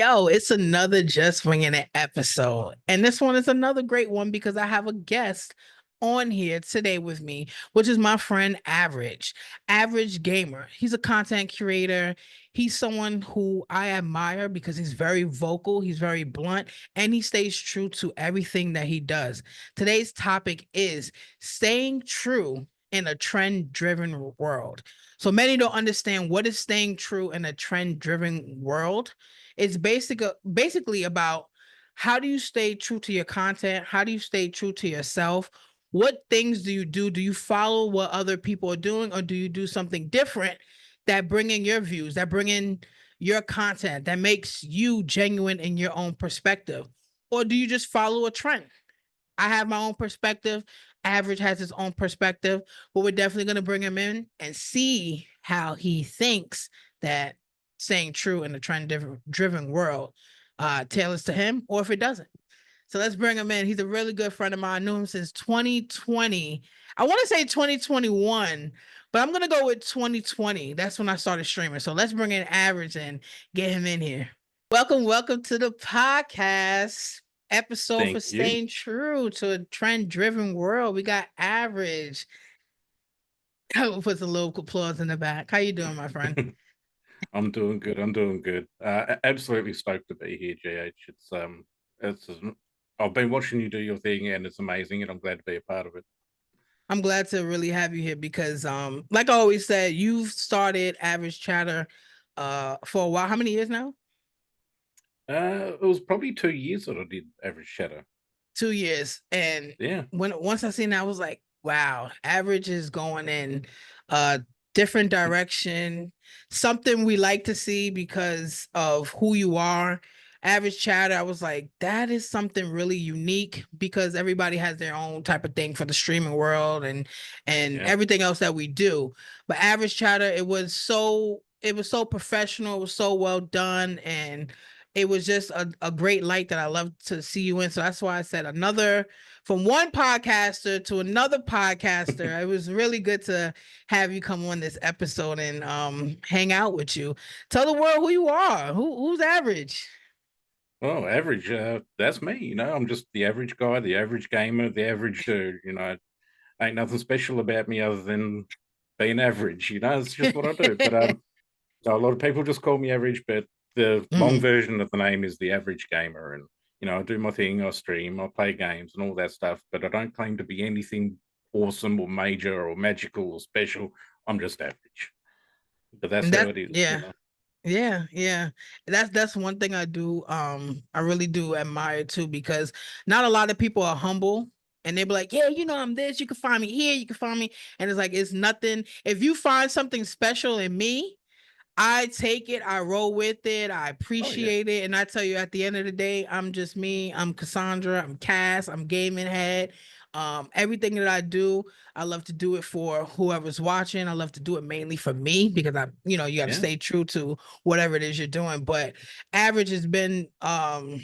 Yo, it's another Just Winging It episode. And this one is another great one because I have a guest on here today with me, which is my friend Average, Average Gamer. He's a content curator. He's someone who I admire because he's very vocal, he's very blunt, and he stays true to everything that he does. Today's topic is staying true in a trend-driven world. So many don't understand what is staying true in a trend-driven world. It's basically about how do you stay true to your content? How do you stay true to yourself? What things do you do? Do you follow what other people are doing, or do you do something different that bring in your views, that bring in your content, that makes you genuine in your own perspective? Or do you just follow a trend? I have my own perspective. Average has his own perspective, but we're definitely going to bring him in and see how he thinks that staying true in a trend driven world tailors to him, or if it doesn't. So let's bring him in. He's a really good friend of mine. I knew him since 2020. I want to say 2021, but I'm going to go with 2020. That's when I started streaming. So let's bring in Average and get him in here. Welcome to the podcast episode for Thank you. staying true to a trend-driven world. We got Average. We'll put some little applause in the back. How you doing, my friend? I'm doing good. I'm doing good. Absolutely stoked to be here, GH. It's. I've been watching you do your thing, and it's amazing, and I'm glad to be a part of it. I'm glad to really have you here because like I always said, you've started Average Chatter for a while. How many years now? It was probably 2 years that I did Average Shadow. 2 years. And Yeah. once I seen that, I was like, wow, Average is going in a different direction, something we like to see because of who you are. Average Chatter, I was like, that is something really unique because everybody has their own type of thing for the streaming world and Yeah. everything else that we do. But Average Chatter, it was so professional, it was so well done, and it was just a great light that I love to see you in. So that's why I said another from one podcaster to another podcaster. It was really good to have you come on this episode and hang out with you. Tell the world who you are. Who's Average? Oh, average. That's me. I'm just the average guy, the average gamer, the average dude. Ain't nothing special about me other than being average. It's just what I do. But So a lot of people just call me average, but the long Mhm. version of the name is the average gamer. And, I do my thing, I stream, I play games and all that stuff, but I don't claim to be anything awesome or major or magical or special. I'm just average. But that's And how that it is. yeah. Yeah. That's one thing I do. I really do admire too, because not a lot of people are humble and they be like, yeah, I'm this. You can find me here. You can find me. And it's like, it's nothing. If you find something special in me, I take it, I roll with it, I Oh, yeah. appreciate it. And I tell you, at the end of the day, I'm just me. I'm Cassandra, I'm Cass, I'm gaming head. Everything that I do, I love to do it for whoever's watching. I love to do it mainly for me because you got to Yeah. stay true to whatever it is you're doing. But Average has been an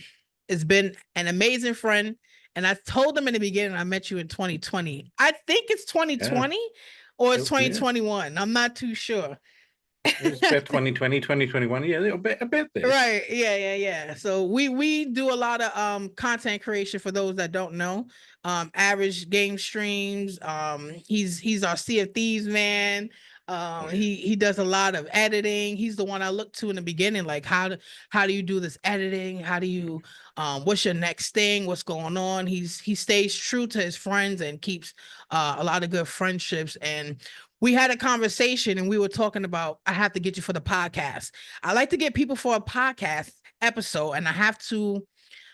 amazing friend. And I told them in the beginning, I met you in 2020. I think it's Yeah. 2020 or it's Yeah. 2021. I'm not too sure. It's about 2020, 2021. Yeah, a bit there. Right. Yeah. So we do a lot of content creation for those that don't know. Average game streams. He's our Sea of Thieves man. Oh, yeah. He does a lot of editing. He's the one I looked to in the beginning, like how do you do this editing? How do you what's your next thing? What's going on? He stays true to his friends and keeps a lot of good friendships. And we had a conversation and we were talking about I have to get you for the podcast. I like to get people for a podcast episode, and I have to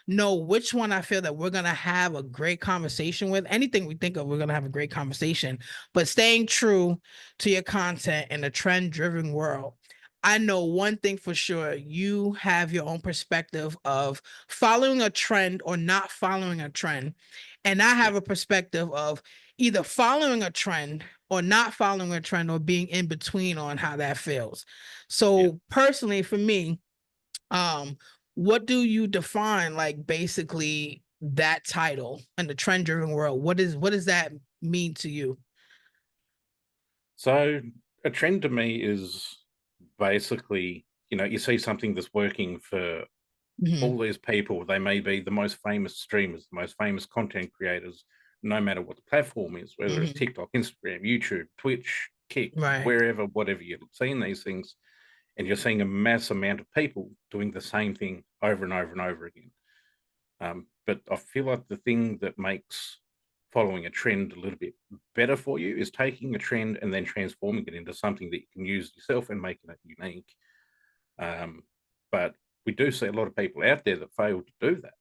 know which one I feel that we're going to have a great conversation with. Anything we think of, we're going to have a great conversation, but staying true to your content in a trend driven world. I know one thing for sure. You have your own perspective of following a trend or not following a trend. And I Yeah. have a perspective of either following a trend or not following a trend or being in between on how that feels. Yeah. So personally for me, um, what do you define like basically that title in the trend driven world? What does that mean to you? So a trend to me is basically, you see something that's working for Hmm. all these people, they may be the most famous streamers, the most famous content creators, no matter what the platform is, whether it's Hmm. TikTok, Instagram, YouTube, Twitch, Kick, Right. wherever, whatever you're seeing these things, and you're seeing a mass amount of people doing the same thing over and over and over again. But I feel like the thing that makes following a trend a little bit better for you is taking a trend and then transforming it into something that you can use yourself and making it unique. Um, but we do see a lot of people out there that fail to do that,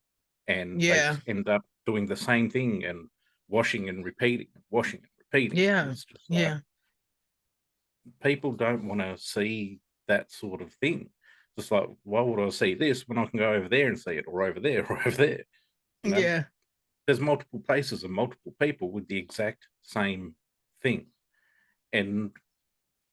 and they Yeah. just end up doing the same thing and washing and repeating and washing and repeating. And Yeah. it's just like Yeah. people don't want to see that sort of thing. Just like, why would I see this when I can go over there and see it, or over there, or over there? You know, Yeah. there's multiple places and multiple people with the exact same thing, and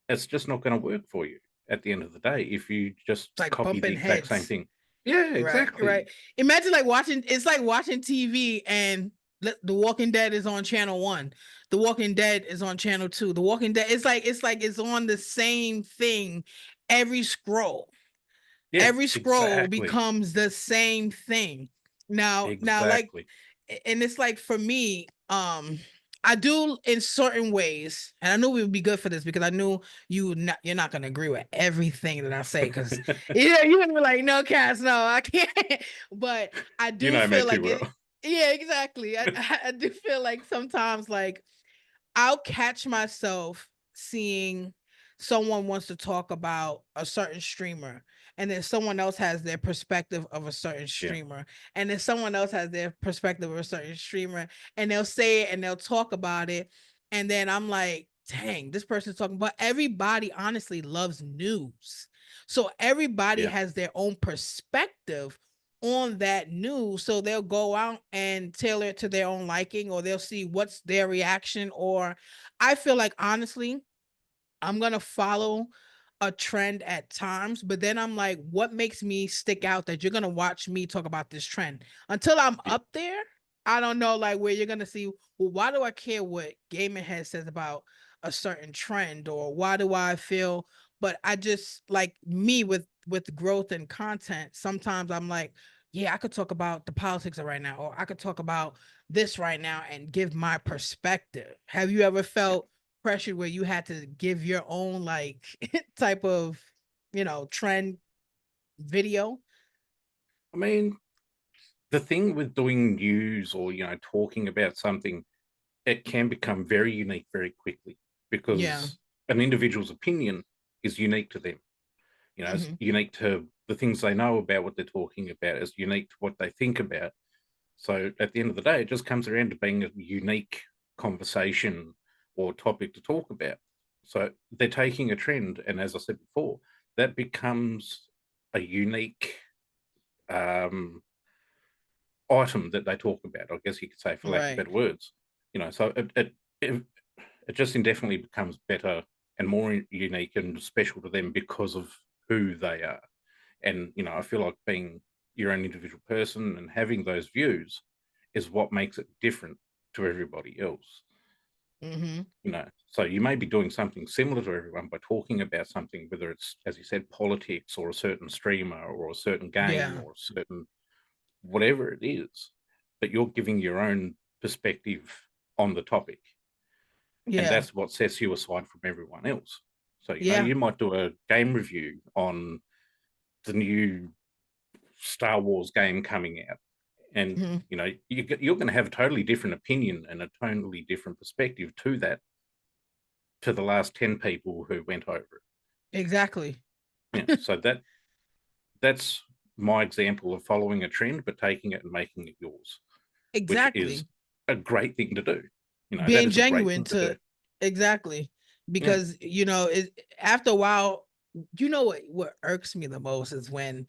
it's just not going to work for you at the end of the day if you just It's like copy the bumping exact same heads. thing. Yeah, Right. Right. exactly. Imagine like watching, it's like watching TV and The Walking Dead is on channel one. The Walking Dead is on channel two. The Walking Dead, it's on the same thing every scroll. Yeah, Every scroll exactly. becomes the same thing. Now, like, Exactly. and it's like for me, I do in certain ways, and I knew we would be good for this because I knew you're not gonna agree with everything that I say because yeah, you're gonna be like, no, Cass, no, I can't. But I You do know me feel too like it. well. Yeah, exactly. I do feel like sometimes like I'll catch myself seeing someone wants to talk about a certain streamer, and then someone else has their perspective of a certain Yeah, streamer, and then someone else has their perspective of a certain streamer, and they'll say it and they'll talk about it. And then I'm like, dang, this person's talking, but everybody honestly loves news. So everybody yeah. has their own perspective on that news. So they'll go out and tailor it to their own liking, or they'll see what's their reaction. Or I feel like honestly, I'm gonna follow a trend at times, but then I'm like, what makes me stick out that you're gonna watch me talk about this trend? Until I'm Yeah. up there, I don't know like where you're gonna see, well, why do I care what Gaming Head says about a certain trend, or why do I feel, but I just like me with growth and content, sometimes I'm like, yeah, I could talk about the politics of right now, or I could talk about this right now and give my perspective. Have you ever Yeah. felt pressure where you had to give your own like type of trend video? I mean, the thing with doing news or, talking about something, it can become very unique very quickly Yeah. because an individual's opinion is unique to them. It's Hmm. unique to the things they know about what they're talking about, it's unique to what they think about. So at the end of the day, it just comes around to being a unique conversation or topic to talk about. So they're taking a trend, and as I said before, that becomes a unique um, item that they talk about. I guess you could say, for lack of Right. better words, So it just indefinitely becomes better and more unique and special to them because of who they are. And I feel like being your own individual person and having those views is what makes it different to everybody else. Hmm. So you may be doing something similar to everyone by talking about something, whether it's, as you said, politics or a certain streamer or a certain game Yeah. or a certain whatever it is, but you're giving your own perspective on the topic, and Yeah. that's what sets you aside from everyone else. So Yeah. you might do a game review on the new Star Wars game coming out, and Hmm. you're going to have a totally different opinion and a totally different perspective to that, to the last 10 people who went over it. Exactly. Yeah, so that's my example of following a trend but taking it and making it yours, which is Exactly. a great thing to do. That Being is a great genuine thing to do. to exactly, Yeah. because after a while, what irks me the most is when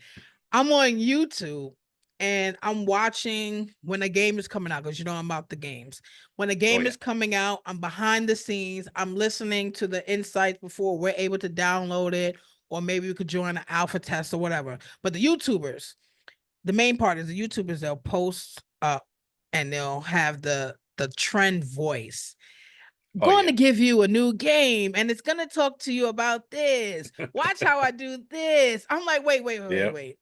I'm on YouTube and I'm watching when a game is coming out, because I'm about the games. When a Oh game yeah. is coming out, I'm behind the scenes. I'm listening to the insights before we're able to download it, or maybe we could join an alpha test or whatever. But the main part is the YouTubers, they'll post up and they'll have the trend voice. Oh Going yeah. to give you a new game and it's going to talk to you about this. Watch how I do this. I'm like, wait, wait, wait, wait, Yeah. wait.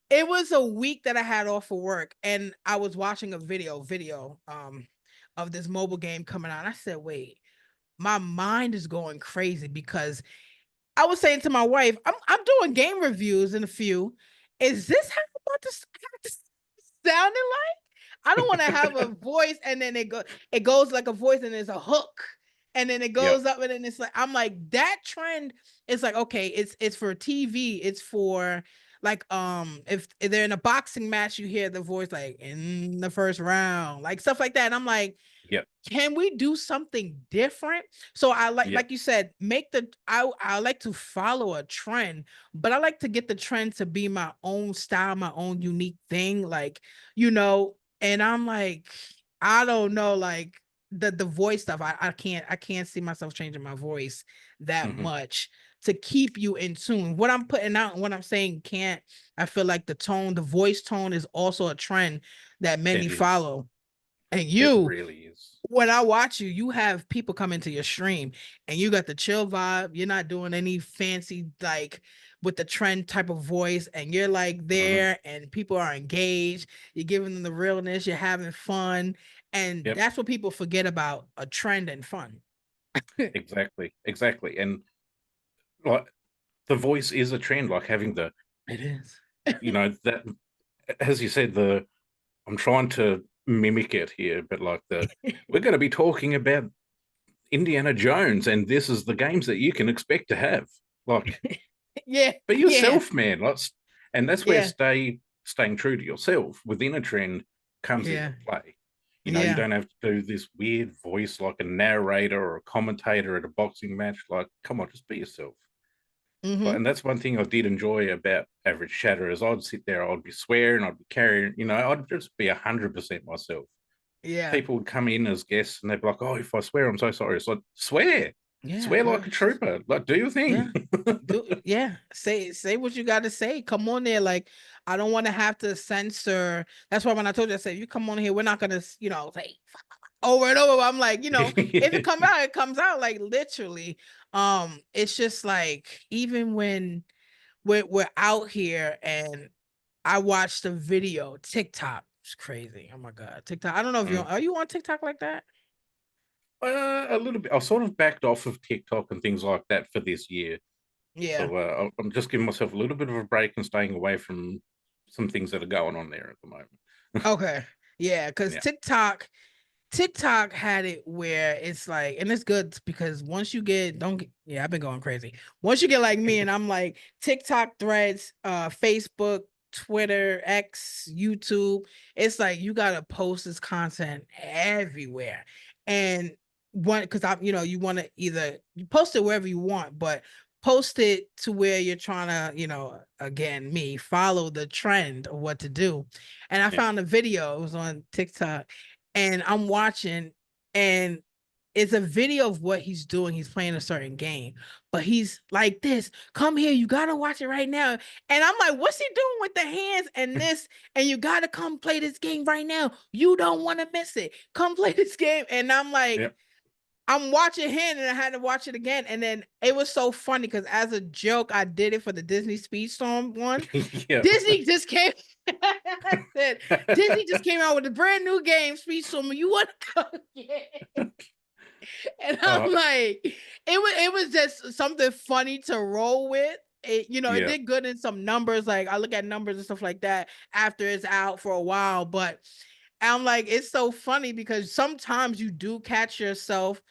It was a week that I had off for work, and I was watching a of this mobile game coming out. I said, "Wait, my mind is going crazy," because I was saying to my wife, I'm doing game reviews in a few. Is this how I'm about to have to sounding like? I don't want to have a voice and then it goes like a voice and there's a hook and then it Yep. goes up and then it's like I'm like that trend is like okay, it's for TV, it's for like if they're in a boxing match, you hear the voice like in the first round, like stuff like that. And I'm like, Yep. can we do something different? So I Yep. like you said, make the I like to follow a trend, but I like to get the trend to be my own style, my own unique thing. Like, and I'm like, I don't know, like the voice stuff. I can't see myself changing my voice that Hmm. much to keep you in tune. What I'm putting out and what I'm saying can't, I feel like the voice tone is also a trend that many It is. follow. And It you, really is. when I watch you, you have people come into your stream and you got the chill vibe. You're not doing any fancy, like with the trend type of voice, and you're like Hmm. there and people are engaged. You're giving them the realness, you're having fun. And Yep. that's what people forget about a trend and fun. Exactly. Exactly. And like the voice is a trend, like having the, It is. that, as you said, I'm trying to mimic it here, but like we're going to be talking about Indiana Jones, and this is the games that you can expect to have. Like, Yeah, be yeah, yourself, man. And that's where yeah, staying true to yourself within a trend comes into yeah, play. You yeah. don't have to do this weird voice like a narrator or a commentator at a boxing match. Like, come on, just be yourself. Like, Mm-hmm. and that's one thing I did enjoy about Average Chatter is I'd sit there, I'd be swearing, I'd be carrying, I'd just be 100% myself. Yeah. People would come in as guests and they'd be like, "Oh, if I swear, I'm so sorry." It's like, swear, Yeah. swear like a trooper, like do your Yeah. thing. Yeah. Say what you gotta say. Come on there. Like, I don't want to have to censor. That's why when I told you, I said, you come on here, we're not gonna, say over and over. I'm like, if it comes out, it comes out like literally. It's just like even when we're out here and I watched a video, TikTok. It's crazy. Oh my God. TikTok. I don't know if Mm. are you on TikTok like that? A little bit. I sort of backed off of TikTok and things like that for this year, Yeah. so I'm just giving myself a little bit of a break and staying away from some things that are going on there at the moment. Okay. Yeah, because Yeah. TikTok had it where it's like, and it's good because once you get, don't get, yeah, I've been going crazy. Once you get like me, and I'm like TikTok threads, Facebook, Twitter, X, YouTube, it's like you gotta post this content everywhere. And one, because you want to either you post it wherever you want, but post it to where you're trying to, again, me follow the trend of what to do. And I Yeah. found a video, it was on TikTok and I'm watching, and it's a video of what he's doing. He's playing a certain game, but he's like this. Come here, you gotta watch it right now. And I'm like, what's he doing with the hands and this? And you gotta come play this game right now. You don't want to miss it. Come play this game. And I'm like, Yeah. I'm watching him, and I had to watch it again. And then it was so funny because as a joke, I did it for the Disney Speedstorm one. Yeah. Disney just came. I said, Disney just came out with a brand new game, Speedstorm. You want to go get it? And uh, I'm like, it was just something funny to roll with. It yeah. did good in some numbers. Like I look at numbers and stuff like that after it's out for a while. But I'm like, it's so funny because sometimes you do catch yourself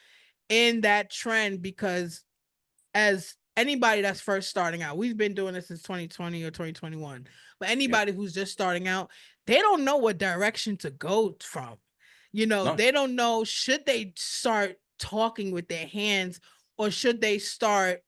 in that trend because as anybody that's first starting out, we've been doing this since 2020 or 2021, but Yeah. anybody who's just starting out, they don't know what direction to go from. No. They don't know, should they start talking with their hands or should they start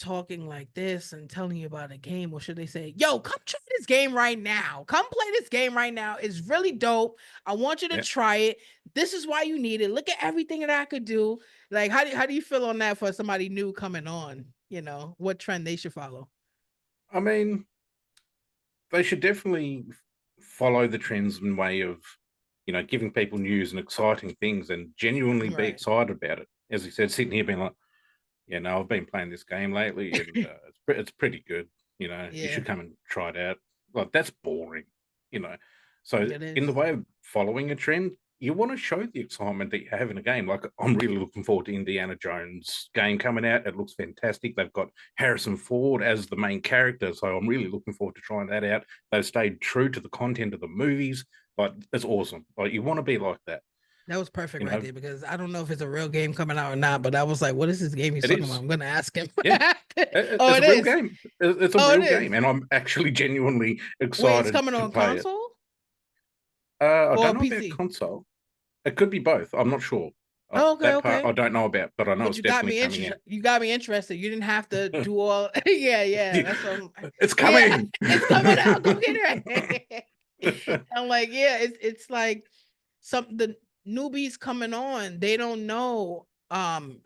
talking like this and telling you about a game, or should they say, yo, come try this game right now, come play this game right now, it's really dope, I want you to Yeah. try it, this is why you need it, look at everything that I could do. Like how do you feel on that for somebody new coming on, what trend they should follow? I mean, they should definitely follow the trends in way of, giving people news and exciting things and genuinely be Right. excited about it. As you said, sitting here being like, yeah, no, I've been playing this game lately and it's pretty good. You Yeah. should come and try it out. like that's boring, you know. So It in the is. way of following a trend, you want to show the excitement that you have in a game. Like I'm really looking forward to Indiana Jones game coming out. It looks fantastic. They've got Harrison Ford as the main character, so I'm really looking forward to trying that out. They've stayed true to the content of the movies. Like it's awesome. Like you want to be like that, That was perfect you right know. there because I don't know if it's a real game coming out or not, but I was like, what is this game he's It talking about? is, I'm gonna ask him. yeah. Oh, It's it a real is. game. It's a Oh, it real is. game, and I'm actually genuinely Wait, it's excited coming to on play it. console I or don't know about PC? console. It could be both. I'm not sure. Oh, okay, That part I okay. don't know about, but I know But it's definitely coming out. you got me interested. You didn't have to do all yeah, yeah. That's what It's yeah, coming. it's coming out. Go get it. I'm like, yeah, it's like some the newbies coming on, they don't know.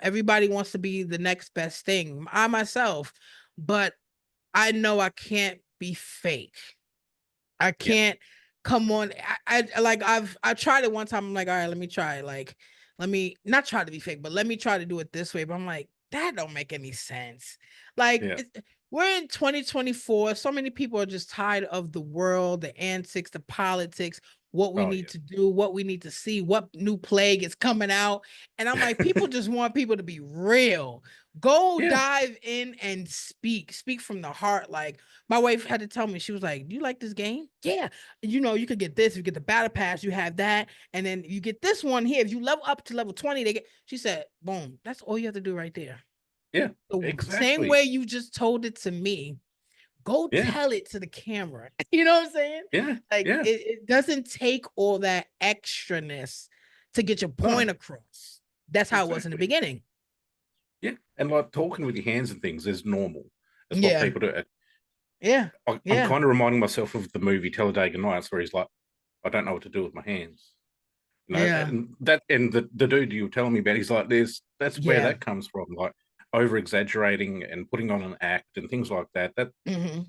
Everybody wants to be the next best thing. I myself, but I know I can't be fake. I Yeah, can't come on. I like I tried it one time. I'm like, all right, let me try it. Like, let me not try to be fake, but let me try to do it this way. But I'm like, that don't make any sense. Like, yeah. we're in 2024. So many people are just tired of the world, the antics, the politics, what we Oh need yeah. to do, what we need to see, what new plague is coming out. And I'm like, people just want people to be real. Go Yeah, dive in and speak from the heart. Like, my wife had to tell me, she was like, do you like this game? Yeah. You know, you could get this, you get the battle pass, you have that, and then you get this one here. If you level up to level 20, they get, she said, boom, that's all you have to do right there. yeah. The same Exactly. way you just told it to me, go Yeah, tell it to the camera. You know what I'm saying? yeah, Like yeah. it doesn't take all that extraness to get your point No, across. That's how it was in the exactly. beginning. Yeah, and like talking with your hands and things is normal. It's what Yeah. people do. Yeah. I'm Yeah. kind of reminding myself of the movie Talladega Nights, where he's like, I don't know what to do with my hands. You know, Yeah. and the dude you were telling me about, he's like, that's where Yeah. that comes from, like over exaggerating and putting on an act and things like that. That Hmm.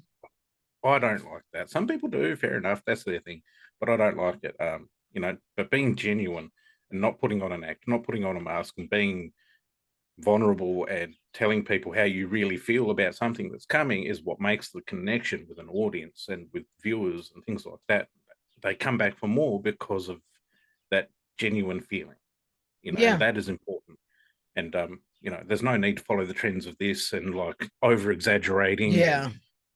I don't like that. Some people do, fair enough, that's their thing, but I don't like it. You know, but being genuine and not putting on an act, not putting on a mask, and being vulnerable and telling people how you really feel about something that's coming is what makes the connection with an audience and with viewers and things like that. They come back for more because of that genuine feeling, you know, and Yeah. that is important. And you know, there's no need to follow the trends of this and like over exaggerating and Yeah.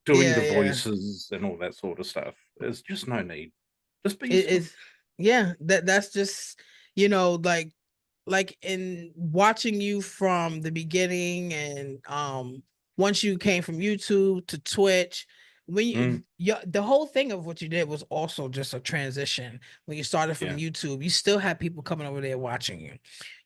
doing Yeah. the Yeah. voices and all that sort of stuff. There's just no need. Just be It yourself. is, yeah, that's just, like in watching you from the beginning and once you came from YouTube to Twitch, when Mm, the whole thing of what you did was also just a transition. When you started from yeah, YouTube, you still had people coming over there watching you.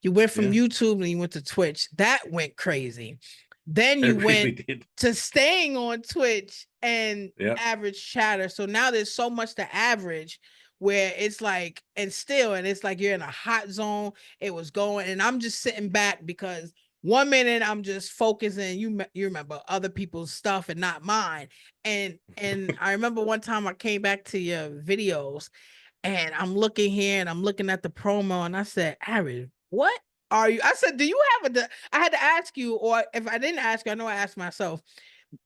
You went from yeah, YouTube and you went to Twitch. That went crazy. Then you it really went did. to staying on Twitch and Yeah, average chatter. So now there's so much to average where it's like, and it's like you're in a hot zone. It was going, and I'm just sitting back because one minute I'm just focusing. You remember other people's stuff and not mine. And I remember one time I came back to your videos and I'm looking here and I'm looking at the promo and I said, Aaron, what are you? I said, do you have a? I had to ask you, or if I didn't ask you, I know I asked myself,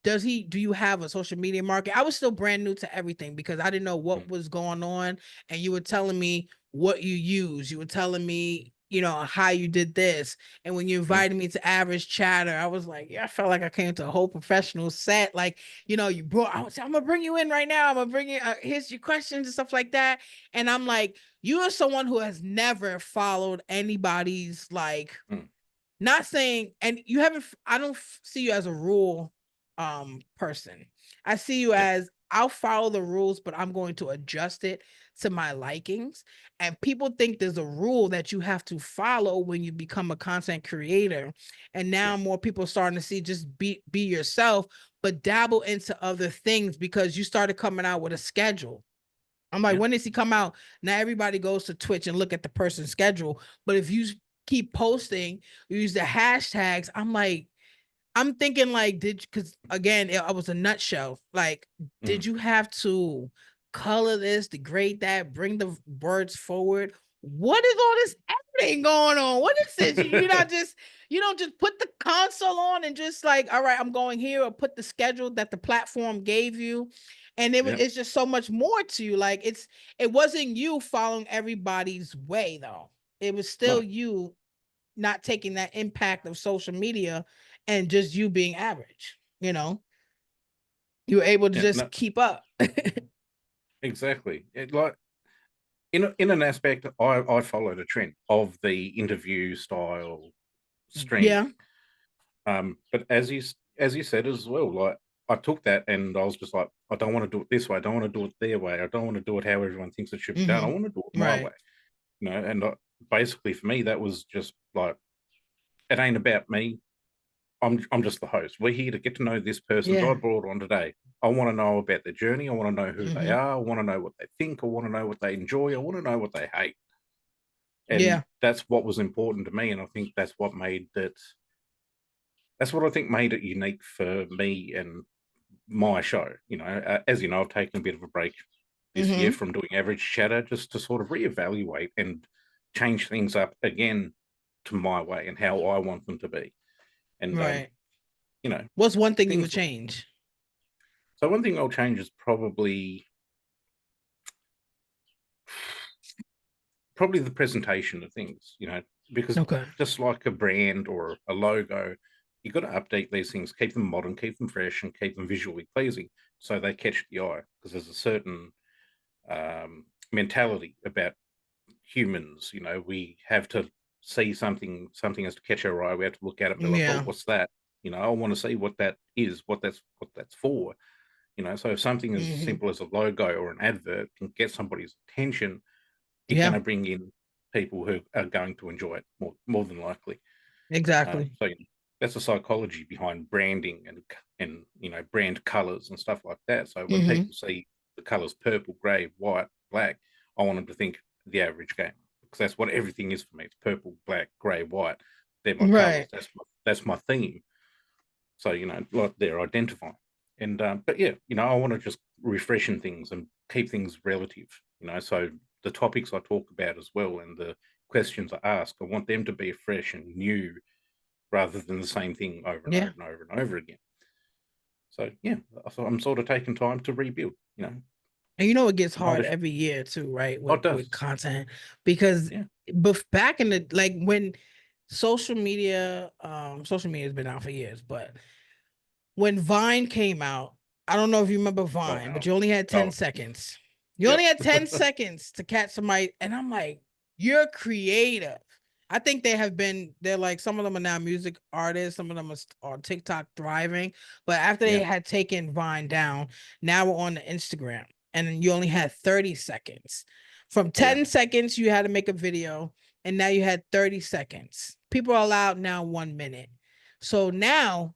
do you have a social media market? I was still brand new to everything because I didn't know what mm, was going on. And you were telling me what you use. You were telling me, how you did this. And when you yeah, invited me to average chatter, I was like, yeah, I felt like I came to a whole professional set. Like, you brought, I was, I'm gonna bring you in right now. I'm gonna bring you, here's your questions and stuff like that. And I'm like, you are someone who has never followed anybody's like, mm, not saying, and you haven't, I don't see you as a rule person. I see you yeah, as, I'll follow the rules, but I'm going to adjust it to my likings. And people think there's a rule that you have to follow when you become a content creator. And yeah, now more people are starting to see, just be yourself, but dabble into other things because you started coming out with a schedule. I'm like, yeah, when does he come out? Now everybody goes to Twitch and look at the person's schedule. But if you keep posting, use the hashtags, I'm thinking like, because again, it was a nutshell. Like, mm, did you have to color this, degrade that, bring the words forward? What is all this editing going on? What is this? You don't just put the console on and just like, all right, I'm going here, or put the schedule that the platform gave you And Yeah. it's just so much more to you. Like it wasn't you following everybody's way though. It was still No. you not taking that impact of social media and just you being average, you know. You were able to Yeah. just No. keep up. Exactly. Like in an aspect, I followed a trend of the interview style streaming. Yeah. But as you said as well, like I took that and I was just like, I don't want to do it this way. I don't want to do it their way. I don't want to do it how everyone thinks it should be done. I Mm-hmm. want to do it my Right. way. And basically for me, that was just like, it ain't about me. I'm just the host. We're here to get to know this person that I Yeah. brought on today. I want to know about their journey. I want to know who they Mm-hmm. are. I want to know what they think. I want to know what they enjoy. I want to know what they hate. And Yeah. that's what was important to me. And I think that's what made it. That's what I think made it unique for me and my show. As you know, I've taken a bit of a break this year Mm-hmm. from doing average chatter just to sort of reevaluate and change things up again to my way and how I want them to be. And Right. you know, What's one thing you would things. change? So one thing I'll change is probably the presentation of things. Because Okay. just like a brand or a logo, you've got to update these things, keep them modern, keep them fresh, and keep them visually pleasing so they catch the eye. Because there's a certain mentality about humans. We have to see something has to catch our eye. We have to look at it and be like, oh, Yeah. what's that? I want to see what that is, what that's for. So if something as Mm-hmm. simple as a logo or an advert can get somebody's attention, you're going Yeah. to bring in people who are going to enjoy it more than likely. Exactly. So that's the psychology behind branding and brand colors and stuff like that. So when Mm-hmm. people see the colors purple, gray, white, black, I want them to think the average gamer because that's what everything is for me. It's purple, black, gray, white. They're my colors. Right. That's my theme. So like they're identifying. And but yeah, I want to just refreshen things and keep things relative. So the topics I talk about as well and the questions I ask, I want them to be fresh and new rather than the same thing over and Yeah. over and over and over again. So yeah, so I'm sort of taking time to rebuild. And you know it gets Might hard have, every year too, right? oh, With it does. content because Yeah, back in the like when social media has been out for years, but when Vine came out, I don't know if you remember oh Vine, but hell, you only had 10 oh seconds. You yep, only had 10 seconds to catch somebody. And I'm like, you're creative. I think they're like, some of them are now music artists, some of them are on TikTok thriving. But after they yeah, had taken Vine down, now we're on the Instagram and you only had 30 seconds. From yeah, 10 seconds, you had to make a video, and now you had 30 seconds. People are allowed now 1 minute. So now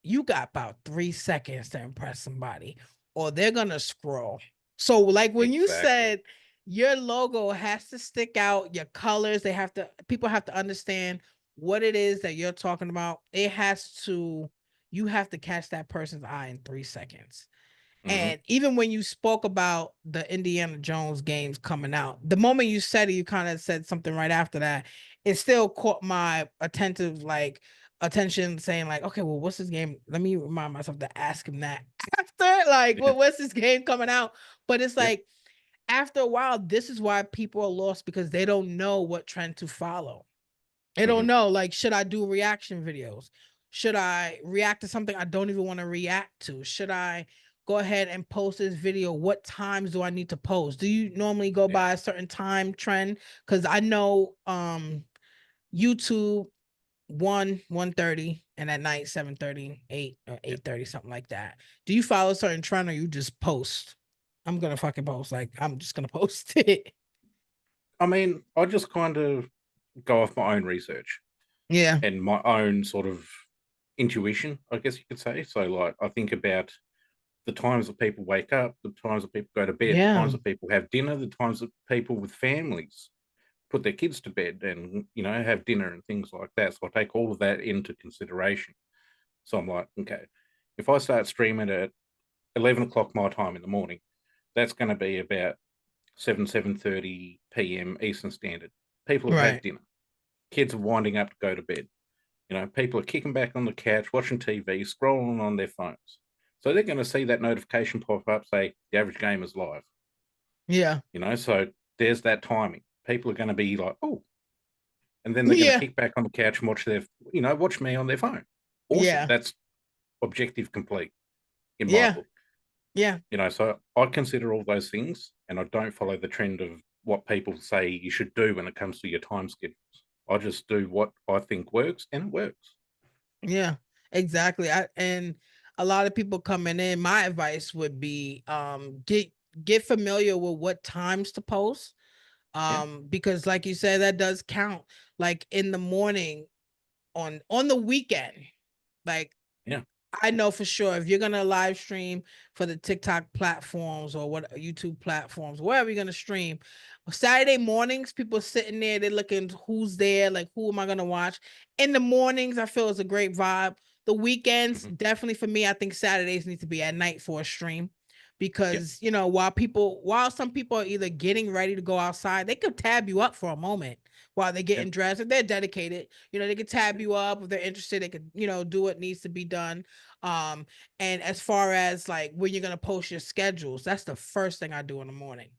you got about 3 seconds to impress somebody, or they're gonna scroll. So, like when you exactly. said your logo has to stick out, your colors, people have to understand what it is that you're talking about. You have to catch that person's eye in 3 seconds. Hmm. And even when you spoke about the Indiana Jones games coming out, the moment you said it, you kind of said something right after that. It still caught my attention, saying like, okay, well, what's this game? Let me remind myself to ask him that after, like, Yeah, what's this game coming out? But it's yeah, like after a while, this is why people are lost because they don't know what trend to follow. I don't hmm, know. Like, should I do reaction videos? Should I react to something I don't even want to react to? Should I go ahead and post this video? What times do I need to post? Do you normally go yeah, by a certain time trend? Because I know YouTube 1:30 and at night 7:30, 8 or yeah. 8:30, something like that. Do you follow a certain trend or you just post? I'm gonna fucking post. Like I'm just gonna post it. I mean, I just kind of go off my own research Yeah. and my own sort of intuition, I guess you could say. So, like, I think about the times that people wake up, the times that people go to bed, the Yeah. times that people have dinner, the times that people with families put their kids to bed and have dinner and things like that. So I take all of that into consideration. So I'm like, okay, if I start streaming at 11 o'clock my time in the morning, that's going to be about 7:30 p.m. Eastern Standard. People have had Right. dinner. Kids are winding up to go to bed. People are kicking back on the couch, watching TV, scrolling on their phones. So they're going to see that notification pop up, say the average game is live. Yeah. So there's that timing. People are going to be like, oh, and then they're going to Yeah. kick back on the couch and watch watch me on their phone. Awesome. Yeah. That's objective complete in my Yeah. book. Yeah. So I consider all those things, and I don't follow the trend of what people say you should do when it comes to your time schedules. I just do what I think works, and it works. Yeah, exactly. And a lot of people coming in, my advice would be get familiar with what times to post. Yeah, Because like you said, that does count. Like in the morning on the weekend, like yeah, I know for sure if you're gonna live stream for the TikTok platforms or what YouTube platforms, wherever you're gonna stream, Saturday mornings, people sitting there, they're looking who's there, like who am I gonna watch? In the mornings, I feel it's a great vibe. The weekends, hmm, definitely for me, I think Saturdays need to be at night for a stream. yeah, Because while some people are either getting ready to go outside, they could tab you up for a moment while they're yeah, getting dressed. If they're dedicated, they could tab you up. If they're interested, they could, do what needs to be done. um and as far as like when you're going to post your schedules, that's the first thing I do in the morning.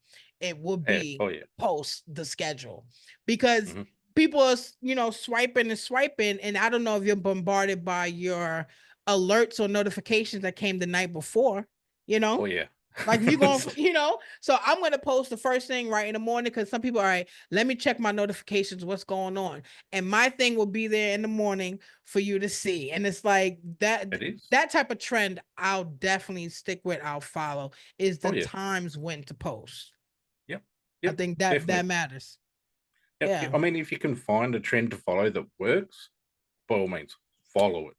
It will yeah. be Oh yeah, post the schedule, because hmm, people are swiping and swiping, and I don't know if you're bombarded by your alerts or notifications that came the night before you oh know yeah. like if you're going for, so I'm going to post the first thing right in the morning, because some people, all right, let me check my notifications, what's going on. And my thing will be there in the morning for you to see. And it's like that, It is. that type of trend I'll definitely stick with, I'll follow, is Oh the yeah, times when to post. yep, I yep, think that definitely. matters. Yep. Yeah. I mean, if you can find a trend to follow that works, by all means, follow it.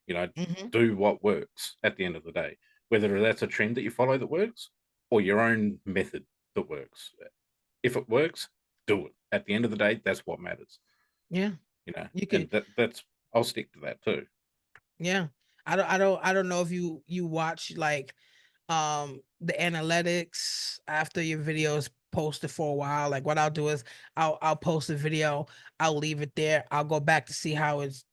You know, Hmm. do what works at the end of the day, whether that's a trend that you follow that works or your own method that works. If it works, do it. At the end of the day, that's what matters. Yeah. You can. And that's I'll stick to that too. Yeah. I don't know if you watch like the analytics after your videos posted for a while. Like what I'll do is I'll post a video, I'll leave it there, I'll go back to see how it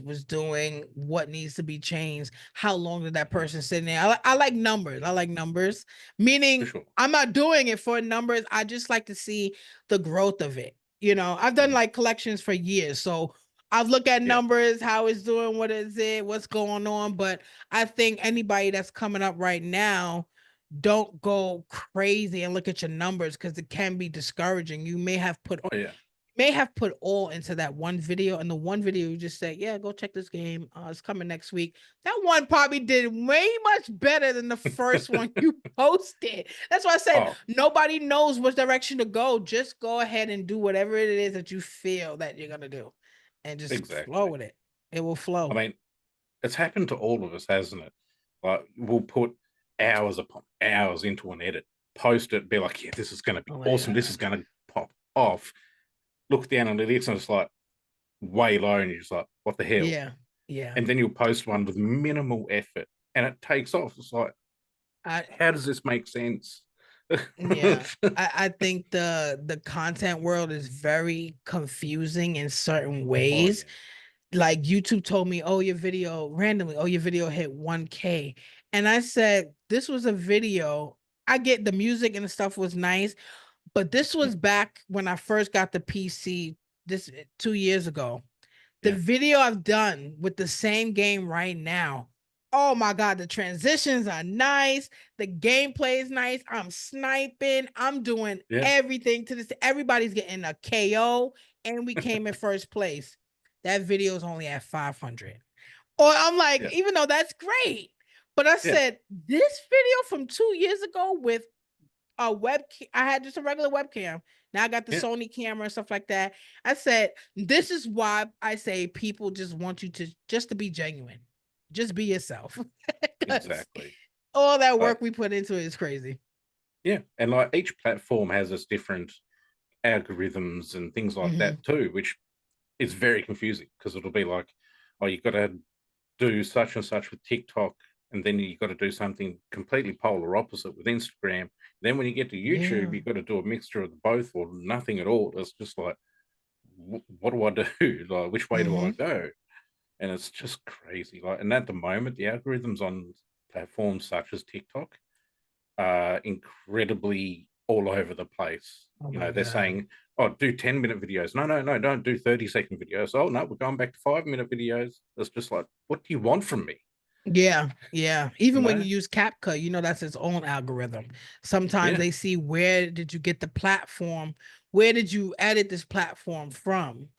was doing, what needs to be changed, how long did that Mhm. person sit in there. I like numbers. I like numbers, For meaning sure. I'm not doing it for numbers. I just like to see the growth of it. I've done Mhm. like collections for years, so I've looked at Yeah. numbers, how it's doing, what is it, what's going on. But I think anybody that's coming up right now, don't go crazy and look at your numbers, because it can be discouraging. You Oh yeah. may have put all into that one video, and the one video you just say, yeah, go check this game. It's coming next week. That one probably did way much better than the first one you posted. That's why I said Oh, nobody knows which direction to go. Just go ahead and do whatever it is that you feel that you're gonna do, and just flow exactly. with it. It will I flow. mean, it's happened to all of us, hasn't it? Like we'll put hours upon hours into an edit, post it, be like, yeah, this is going to be Oh my awesome. This is god. going to pop off. Look at the analytics, and it's like way low, and you're just like, what the hell? Yeah. Yeah. And then you'll post one with minimal effort, and it takes off. It's like, I how does this make sense? Yeah. I think the content world is very confusing in certain Oh ways. yeah, Like YouTube told me, oh, your video randomly, oh, your video hit 1K. And I said, this was a video. I get the music and the stuff was nice, but this yeah, was back when I first got the PC, this 2 years ago. The yeah, video I've done with the same game right now. Oh my god, the transitions are nice. The gameplay is nice. I'm sniping. I'm doing yeah, everything to this. Everybody's getting a KO, and we came in first place. That video is only at 500. Or I'm like, yeah, even though that's great, but I yeah, said this video from 2 years ago with a I had just a regular webcam. Now I got the yeah. Sony camera and stuff like that. I said, this is why I say people just want you to just to be genuine. Just be yourself. Because Exactly. all that Like, work we put into it is crazy. yeah, and like each platform has its different algorithms and things like Hmm. that too, which is very confusing because it'll be like, oh, you've got to do such and such with TikTok, and then you've got to do something completely polar opposite with Instagram. Then when you get to YouTube, Yeah. you've got to do a mixture of both or nothing at all. It's just like, what do I do? Like, which way do I Hmm. go? And it's just crazy. Like, and at the moment, the algorithms on platforms such as TikTok are incredibly all over the place. Oh You my know, they're God. saying, "Oh, do 10-minute videos." No, no, no, don't do 30-second videos. Oh no, we're going back to 5-minute videos. It's just like, what do you want from me? Yeah, yeah. You Even when you know? use CapCut, that's its own algorithm. Sometimes Yeah, they see where did you get the platform, where did you edit this platform from?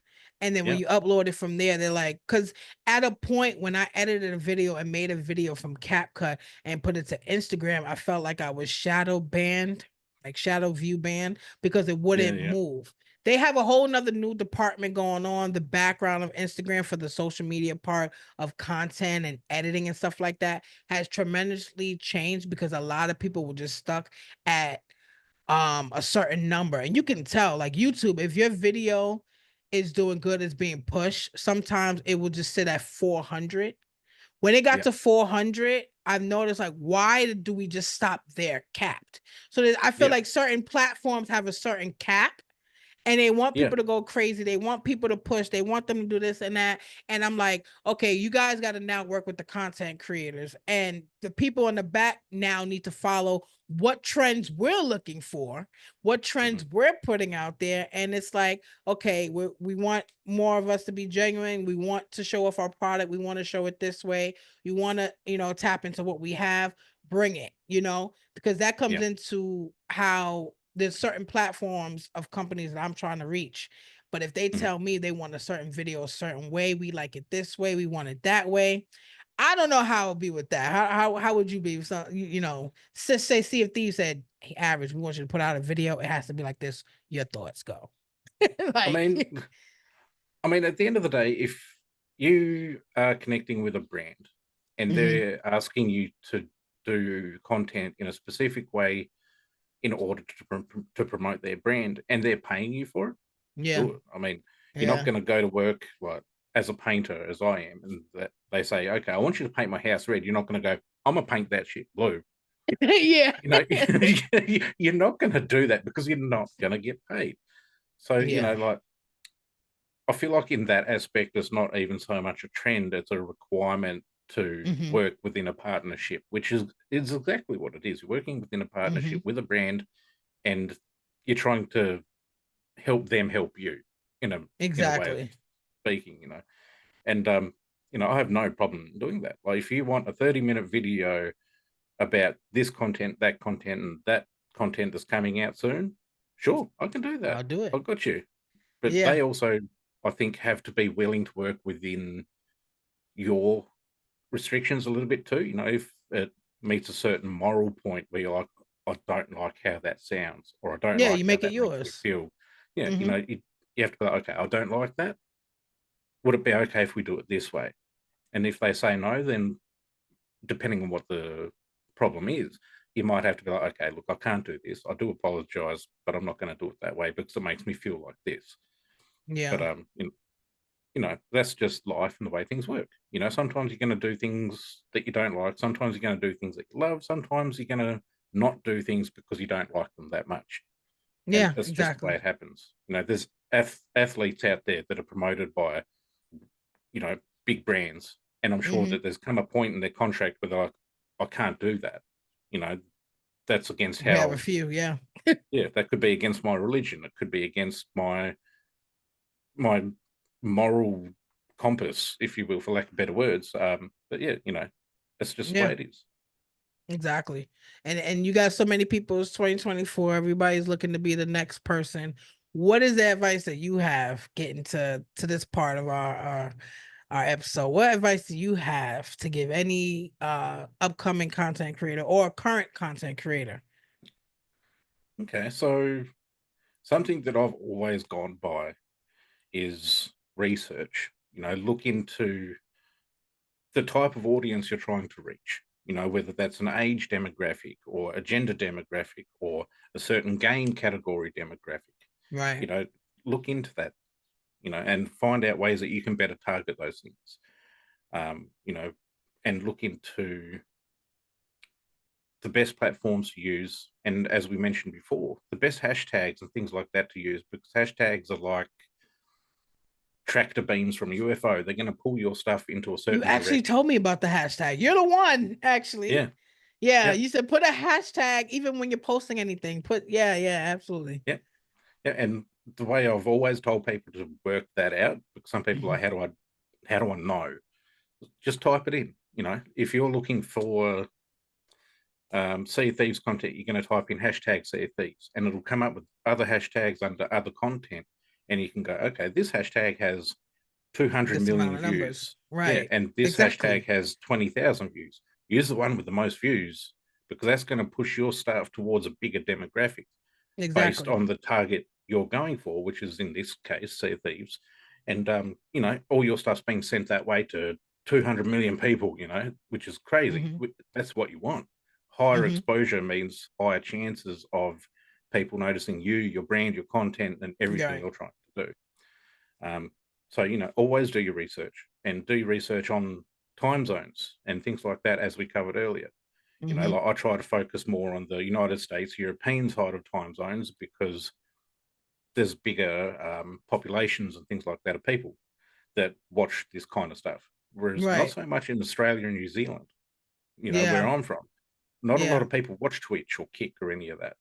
And then when yeah, you upload it from there, they're like, because at a point when I edited a video and made a video from CapCut and put it to Instagram, I felt like I was shadow banned, like shadow view banned, because it yeah, wouldn't yeah, move. They have a whole nother new department going on, the background of Instagram for the social media part of content and editing and stuff like that has tremendously changed because a lot of people were just stuck at a certain number. And you can tell, like YouTube, if your video is doing good, it's being pushed, sometimes it will just sit at 400. When it got yeah, to 400, I've noticed, like, why do we just stop there capped? So I feel yeah, like certain platforms have a certain cap and they want yeah. people to go crazy. They want people to push. They want them to do this and that. And I'm like, okay, you guys got to now work with the content creators, and the people in the back now need to follow what trends we're looking for, what Mhm. trends we're putting out there. And it's like, okay, we want more of us to be genuine. We want to show off our product. We want to show it this way. We want to, tap into what we have. Bring it, because that comes Yeah, into how there's certain platforms of companies that I'm trying to reach. But if they mhm. tell me they want a certain video a certain way, we like it this way, we want it that way. I don't know how it'll be with that. How would you be if say see if Thieves said, "Hey, Average, we want you to put out a video. It has to be like this." Your thoughts go. I Like, mean, at the end of the day, if you are connecting with a brand and mhm, they're asking you to do content in a specific way in order to promote their brand and they're paying you for it, yeah, do it. I mean, you're not yeah, going to go to work like as a painter as I am, and that they say, "Okay, I want you to paint my house red." You're not going to go, "I'm gonna paint that shit blue." yeah, You know, you're not going to do that because you're not going to get paid. So yeah, like I feel like in that aspect, it's not even so much a trend; it's a requirement to hmm, work within a partnership, which is exactly what it is. You're working within a hmm, partnership with a brand, and you're trying to help them help you in a way of exactly, speaking. And I have no problem doing that. Like if you want a 30-minute video about this content, that content, and that content that's coming out soon, sure, I can do that. I'll do it. I've got you. But Yeah, they also, I think, have to be willing to work within your restrictions a little bit too. If it meets a certain moral point where you're like, I don't like how that sounds, or I don't yeah, like you how make it that makes me yours. feel. Yeah, Hmm. you have to be like, okay, I don't like that. Would it be okay if we do it this way? And if they say no, then depending on what the problem is, you might have to be like, okay, look, I can't do this. I do apologize, but I'm not going to do it that way because it makes me feel like this. But Yeah, that's just life and the way things work. Sometimes you're going to do things that you don't like. Sometimes you're going to do things that you love. Sometimes you're going to not do things because you don't like them that much. And yeah, it's just the way exactly. it happens. There's athletes out there that are promoted by, big brands. And I'm sure Hmm. that there's come a point in their contract where they're like, I can't do that. You know, that's against We have a how, few, yeah. yeah, that could be against my religion. It could be against my moral compass, if you will, for lack of better words. But yeah, that's just the way Yeah, it is. exactly. And you got so many people, it's 2024, everybody's looking to be the next person. What is the advice that you have getting to this part of our episode? What advice do you have to give any upcoming content creator or current content creator? Okay, so something that I've always gone by is research. Look into the type of audience you're trying to reach. Whether that's an age demographic or a gender demographic or a certain game category demographic. You Right. know, look into that. And find out ways that you can better target those things. Um, you know, and look into the best platforms to use. And as we mentioned before, the best hashtags and things like that to use because hashtags are like tractor beams from a UFO. They're going to pull your stuff into a You certain actually direction. told me about the hashtag. You're the one, actually. Yeah. Yeah, Yep. you said put a hashtag even when you're posting anything. Put yeah, absolutely. Yep. Yeah. And the way I've always told people to work that out, because some people are Mhm. like, how do I know? Just type it in. If you're looking for Sea of Thieves content, you're going to type in hashtag Sea of Thieves, and it'll come up with other hashtags under other content, and you can go, okay, this hashtag has 200 This amount million of numbers. views. Yeah, Right. and this hashtag Exactly. has 20,000 views. Use the one with the most views because that's going to push your stuff towards a bigger demographic based Exactly. on the target you're going for, which is in this case, Sea of Thieves. And, all your stuff's being sent that way to 200 million people, which is crazy. Hmm. That's what you want. Higher Hmm. exposure means higher chances of people noticing you, your brand, your content, and everything Right. you're trying to do. Um, so, always do your research and do your research on time zones and things like that, as we covered earlier. Hmm. Like I try to focus more on the United States, European side of time zones because there's bigger populations and things like that of people that watch this kind of stuff. Whereas not Right. so much in Australia and New Zealand, where Yeah. I'm from. Not a lot Yeah. of people watch Twitch or Kick or any of that.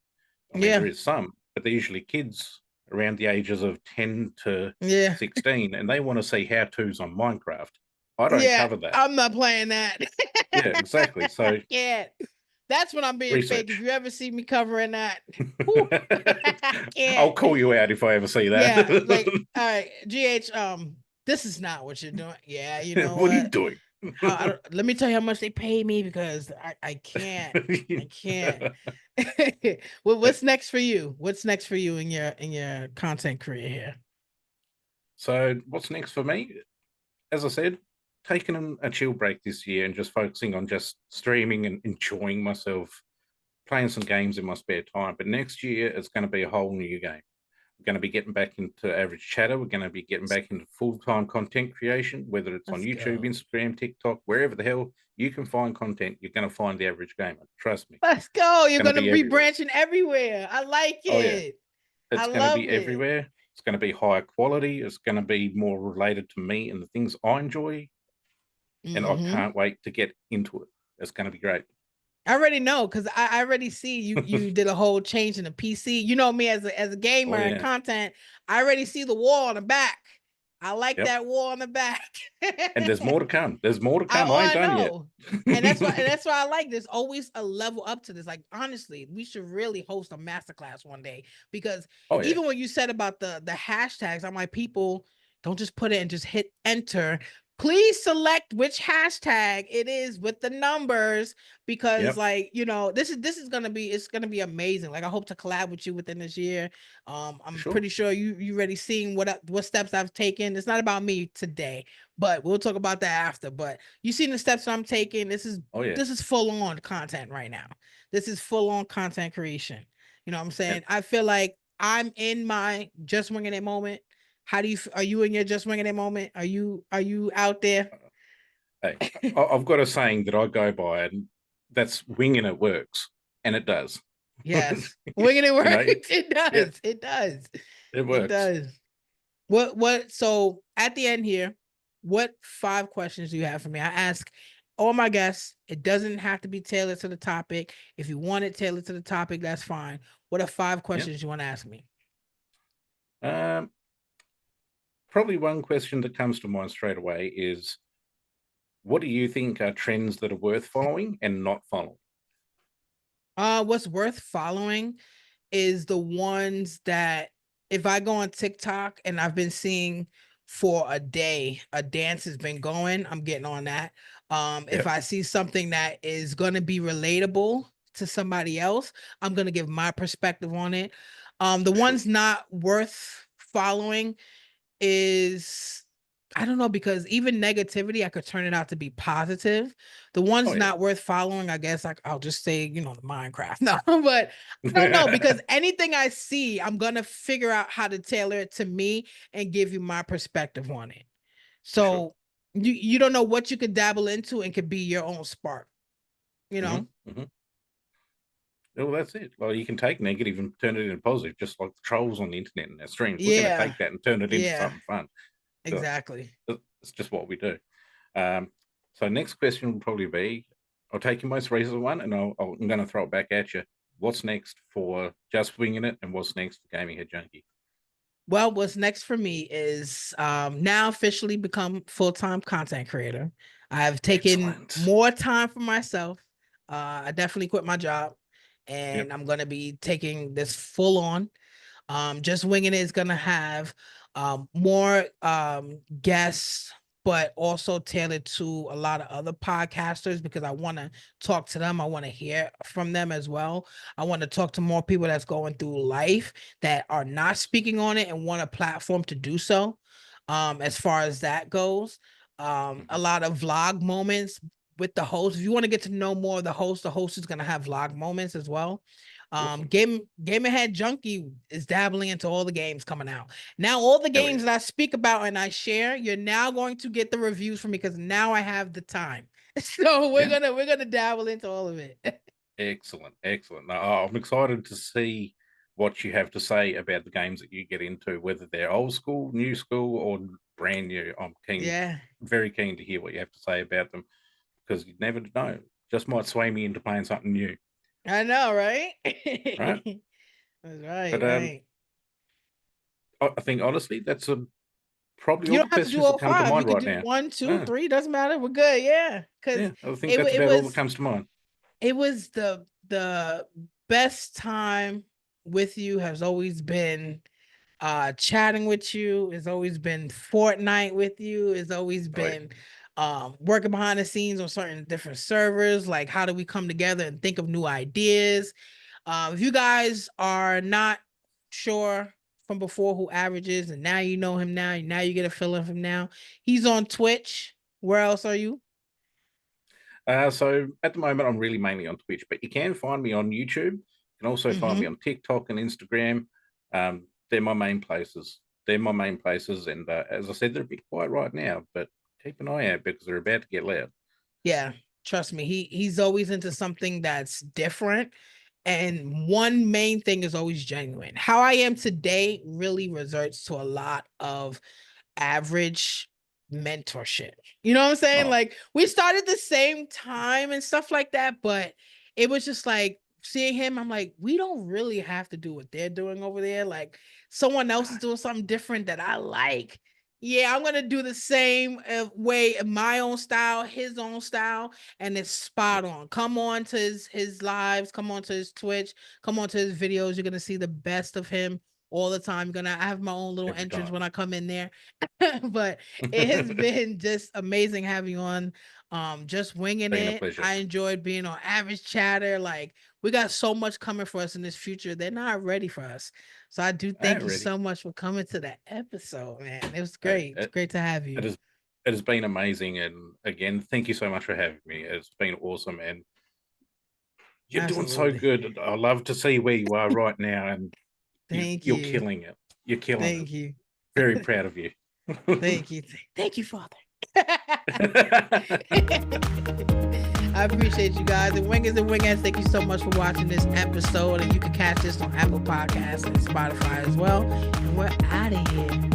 I mean, there Yeah. is some, but they're usually kids around the ages of 10 to Yeah. 16, and they want to see how to's on Minecraft. I don't Yeah. cover that. I'm not playing that. Yeah, exactly. I So can't. That's when I'm being fake. If research. you ever see me covering that, whew, I I'll can't. call you out if I ever see Yeah, like that. all right, GH. This is not what you're doing. Yeah, you know What are you what? doing? I don't, let me tell you how much they pay me because I can't. I can't. Well, what's next for you? What's next for you in your content career here? So, what's next for me? As I said, taking a chill break this year and just focusing on just streaming and enjoying myself, playing some games in my spare time. But next year, it's going to be a whole new game. We're going to be getting back into average chatter. We're going to be getting back into full time content creation, whether it's on Let's YouTube, go. Instagram, TikTok, wherever the hell you can find content, you're going to find the average gamer. Trust me, Let's go. it's You're going to gonna be be everywhere. branching everywhere. I like Oh, yeah. it. I It's going to be love it. everywhere. It's going to be higher quality. It's going to be more related to me and the things I enjoy. And I Hmm. can't wait to get into it. It's going to be great. I already know because I already see you did a whole change in the PC. You know me as a gamer Oh, and yeah. content. I already see the wall on the back. I like Yep. that wall on the back. And there's more to come. There's more to come. I Oh, ain't I done yet. know. And that's why I like there's always a level up to this. Like honestly, we should really host a masterclass one day because Oh, yeah. even when you said about the hashtags, I'm like, people don't just put it and just hit enter. Please select which hashtag it is with the numbers because Yep. like this is gonna be amazing. Like I hope to collab with you within this year. For I'm sure. pretty sure you already seen what steps I've taken. It's not about me today, but we'll talk about that after. But you seen the steps I'm taking. This is Oh, yeah. this is full on content right now. This is full on content creation. You know what I'm Yep. saying? I feel like I'm in my just winging it moment. How do you are you in your just winging it moment? Are you out there? Hey, I've got a saying that I go by, and that's winging it works. And it does. Yes. Winging it works. It, It yeah, does. It does. it It works. does. So at the end here, what 5 questions do you have for me? I ask all my guests. It doesn't have to be tailored to the topic. If you want it tailored to the topic, that's fine. What are five Yep. questions you want to ask me? Um, Probably one question that comes to mind straight away is what do you think are trends that are worth following and not following? What's worth following is the ones that if I go on TikTok and I've been seeing for a day, a dance has been going, I'm getting on that. If Yep. I see something that is going to be relatable to somebody else, I'm going to give my perspective on it. The For sure. ones not worth following is I don't know because even negativity, I could turn it out to be positive. The Oh, ones yeah. not worth following, I guess I'll just say, the Minecraft. No, but I don't know because anything I see, I'm gonna figure out how to tailor it to me and give you my perspective on it. For sure. So you don't know what you could dabble into and could be your own spark, you Hmm. know? Hmm. Well, that's it. Well, you can take negative and turn it into positive, just like the trolls on the internet and their streams. We're going to Yeah. take that and turn it into Yeah. something fun. So Exactly. it's just what we do. Um, so next question will probably be, I'll take your most recent one, and I'm going to throw it back at you. What's next for Just Winging It, and what's next for Gaming Head Junkie? Well, what's next for me is now officially become full-time content creator. I've taken Excellent. more time for myself. I definitely quit my job, Yep. and I'm going to be taking this full on. Just Winging It is gonna have more guests, but also tailored to a lot of other podcasters because I want to talk to them. I want to hear from them as well. I want to talk to more people that's going through life that are not speaking on it and want a platform to do so. As far as that goes, a Mhm. lot of vlog moments with the host. If you want to get to know more of the host is gonna have vlog moments as well. Awesome. Game Ahead Junkie is dabbling into all the games coming out. Now, all the Hell games yeah. that I speak about and I share, you're now going to get the reviews from me because now I have the time. So Yeah. we're gonna dabble into all of it. Excellent. Excellent. Now, I'm excited to see what you have to say about the games that you get into, whether they're old school, new school, or brand new. I'm keen, Yeah, very keen to hear what you have to say about them because you never know. Just might sway me into playing something new, I know, right? right? That's right, But right. I think honestly, that's probably You all the don't have to do questions that all come to five. You mind could right do now. one, two, Yeah, three. Doesn't matter. We're good. Yeah, because yeah. I think it that's it about all that was comes to mind. it was the best time with you has always been chatting with you, has always been Fortnite with you, has always Oh, yeah. been working behind the scenes on certain different servers, like how do we come together and think of new ideas. If you guys are not sure from before who Average is, and now you know him now you get a feeling of him now. He's on Twitch. Where else are you? So at the moment, I'm really mainly on Twitch, but you can find me on YouTube. You can also find me Mm-hmm. on TikTok and Instagram. They're my main places. They're my main places. And as I said, they're a bit quiet right now, but keep an eye out because they're about to get loud. Yeah, trust me. He's always into something that's different. And one main thing is always genuine. How I am today really resorts to a lot of Average mentorship. You know what I'm saying? Oh, Like we started the same time and stuff like that, but it was just like seeing him, I'm like, we don't really have to do what they're doing over there. Like someone else is no, doing something different that I like. Yeah, I'm gonna do the same way, my own style, his own style, and it's spot yeah, on. Come on to his lives, come on to his Twitch, come on to his videos. You're gonna see the best of him all the time. I have my own little every entrance when time. I come in there. But it has been just amazing having you on. Just winging Been a it. pleasure. I enjoyed being on Average Chatter. Like we got so much coming for us in this future. They're not ready for us. So I do thank you Already. so much for coming to the episode, man. It was Hey, great. It's great to have it you. has it has been amazing. And again, thank you so much for having me. It's been awesome. And you're doing so Absolutely. good. I love to see where you are right now, and Thank you're you. killing it. You're killing it. Thank you. Very proud of you. Thank you. Thank you, Father. I appreciate you guys. And Wingers and Wingettes, thank you so much for watching this episode. And you can catch this on Apple Podcasts and Spotify as well. And we're out of here.